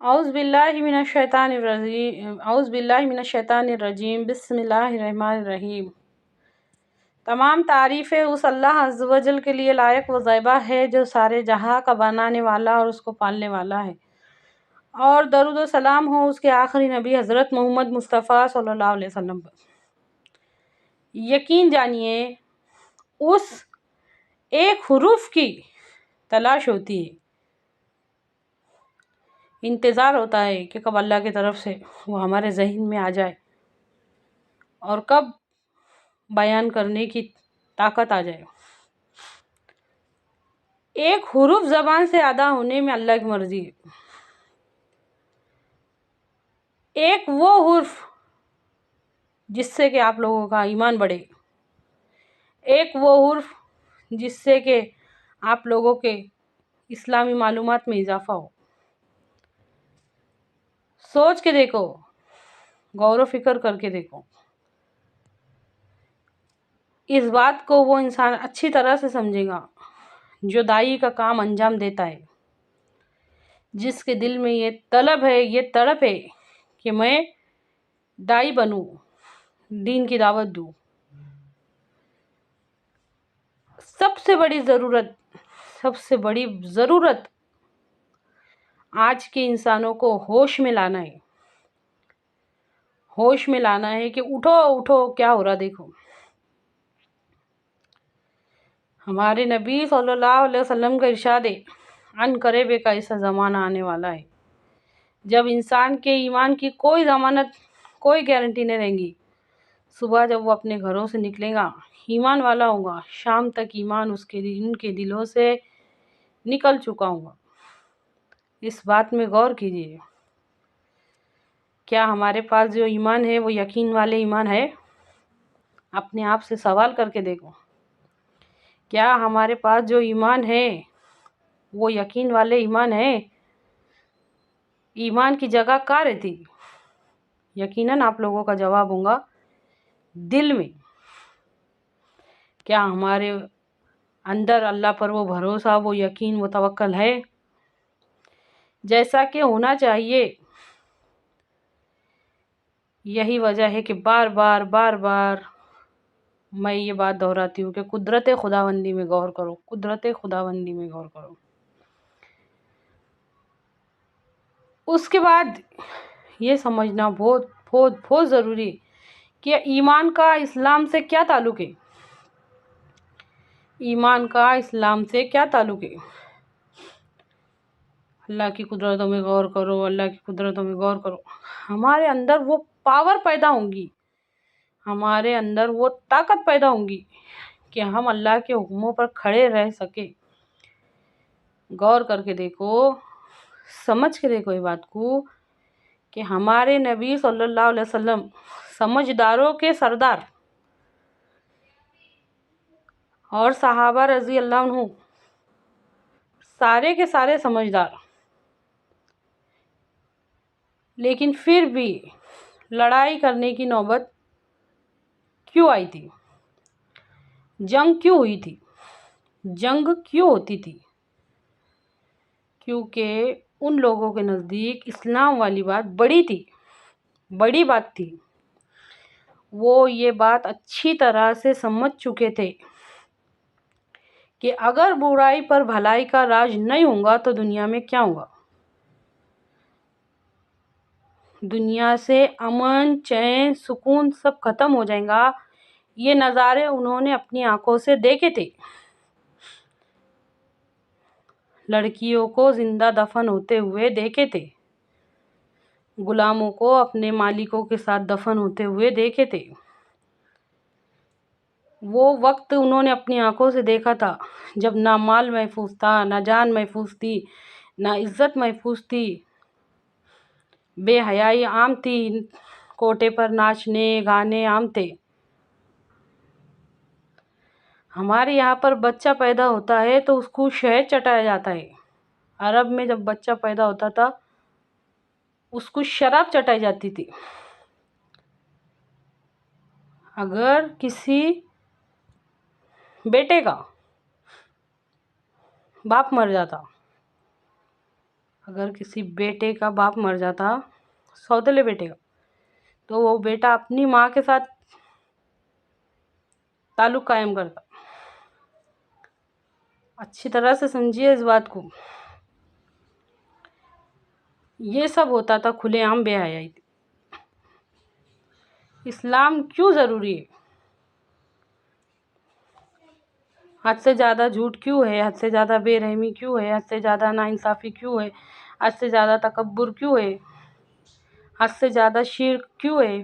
अऊज़ुबिल्लाहिमिनश्शैतानिर्रजीम बिस्मिल्लाहिर्रहमानिर्रहीम। तमाम तारीफ़ें उस अल्लाह अज़्ज़ व जल के लिए लायक व ज़ैबा है जो सारे जहाँ का बनाने वाला और उसको पालने वाला है, और दरूद व सलाम हो उसके आखिरी नबी हज़रत मोहम्मद मुस्तफ़ा सल्लल्लाहु अलैहि वसल्लम पर। यकीन जानिए उस एक हुरूफ की तलाश होती है, इंतज़ार होता है कि कब अल्लाह की तरफ से वो हमारे ज़हन में आ जाए और कब बयान करने की ताकत आ जाए। एक हुरूफ ज़बान से अदा होने में अल्लाह की मर्ज़ी है। एक वो हुर्फ जिससे कि आप लोगों का ईमान बढ़े, एक वो हुर्फ जिससे कि आप लोगों के इस्लामी मालूमात में इजाफ़ा हो। सोच के देखो, गौर व फिक्र करके देखो। इस बात को वो इंसान अच्छी तरह से समझेगा जो दाई का काम अंजाम देता है, जिसके दिल में ये तलब है, ये तड़प है कि मैं दाई बनूं, दीन की दावत दूं। सबसे बड़ी ज़रूरत आज के इंसानों को होश में लाना है। होश में लाना है कि उठो उठो, क्या हो रहा देखो। हमारे नबी सल्लल्लाहु अलैहि वसल्लम का इरशाद है, अन करीब का ऐसा ज़माना आने वाला है जब इंसान के ईमान की कोई ज़मानत, कोई गारंटी नहीं रहेगी। सुबह जब वो अपने घरों से निकलेगा ईमान वाला होगा, शाम तक ईमान उनके दिलों से निकल चुका होगा। इस बात में गौर कीजिए, क्या हमारे पास जो ईमान है वो यकीन वाले ईमान है? अपने आप से सवाल करके देखो, क्या हमारे पास जो ईमान है वो यकीन वाले ईमान है? ईमान की जगह कहाँ रहती? यकीनन आप लोगों का जवाब होगा दिल में। क्या हमारे अंदर अल्लाह पर वो भरोसा, वो यकीन, वो तवक्कल है जैसा कि होना चाहिए? यही वजह है कि बार बार मैं ये बात दोहराती हूँ कि कुदरत खुदाबंदी में गौर करो, कुदरत खुदाबंदी में गौर करो। उसके बाद ये समझना बहुत बहुत बहुत ज़रूरी कि ईमान का इस्लाम से क्या ताल्लुक़ है। ईमान का इस्लाम से क्या ताल्लुक़ है? अल्लाह की कुदरतों में गौर करो, अल्लाह की कुदरतों में गौर करो। हमारे अंदर वो पावर पैदा होंगी, हमारे अंदर वो ताकत पैदा होंगी कि हम अल्लाह के हुक्मों पर खड़े रह सके। गौर करके देखो, समझ के देखो ये बात को कि हमारे नबी सल्लल्लाहु अलैहि वसल्लम समझदारों के सरदार और सहाबा रज़ी अल्लाह अन्हु सारे के सारे समझदार, लेकिन फिर भी लड़ाई करने की नौबत क्यों आई थी? जंग क्यों हुई थी? जंग क्यों होती थी? क्योंकि उन लोगों के नज़दीक इस्लाम वाली बात बड़ी थी, बड़ी बात थी। वो ये बात अच्छी तरह से समझ चुके थे कि अगर बुराई पर भलाई का राज नहीं होगा तो दुनिया में क्या होगा। दुनिया से अमन, चैन, सुकून सब खत्म हो जाएगा। ये नज़ारे उन्होंने अपनी आंखों से देखे थे। लड़कियों को जिंदा दफन होते हुए देखे थे, गुलामों को अपने मालिकों के साथ दफन होते हुए देखे थे। वो वक्त उन्होंने अपनी आंखों से देखा था जब ना माल महफूज था, ना जान महफूज थी, ना इज्जत महफूज थी। बेहयाई आम थी, कोटे पर नाचने गाने आम थे। हमारे यहाँ पर बच्चा पैदा होता है तो उसको शहद चटाया जाता है। अरब में जब बच्चा पैदा होता था उसको शराब चटाई जाती थी। अगर किसी बेटे का बाप मर जाता, اگر کسی بیٹے کا باپ مر جاتا، سوتیلے بیٹے کا، تو وہ بیٹا اپنی ماں کے ساتھ تعلق قائم کرتا. اچھی طرح سے سمجھیے اس بات کو. یہ سب ہوتا تھا کھلے عام بے حیائی تھی. اسلام کیوں ضروری ہے؟ حد سے زیادہ جھوٹ کیوں ہے؟ حد سے زیادہ بے رحمی کیوں ہے؟ حد سے زیادہ ناانصافی کیوں ہے؟ حد سے زیادہ تکبر کیوں ہے؟ حد سے زیادہ شرک کیوں ہے؟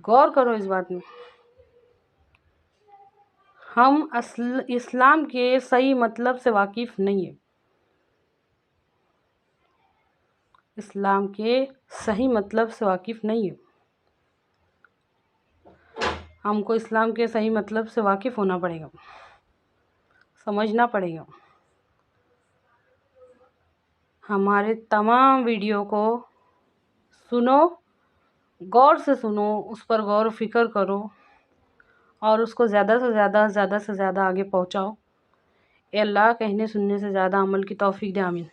غور کرو اس بات میں. ہم اسلام کے صحیح مطلب سے واقف نہیں ہیں. اسلام کے صحیح مطلب سے واقف نہیں ہیں. ہم کو اسلام کے صحیح مطلب سے واقف ہونا پڑے گا، سمجھنا پڑے گا. ہمارے تمام ویڈیو کو سنو، غور سے سنو، اس پر غور و فکر کرو اور اس کو زیادہ سے زیادہ آگے پہنچاؤ. اے اللہ کہنے سننے سے زیادہ عمل کی توفیق دے. آمین.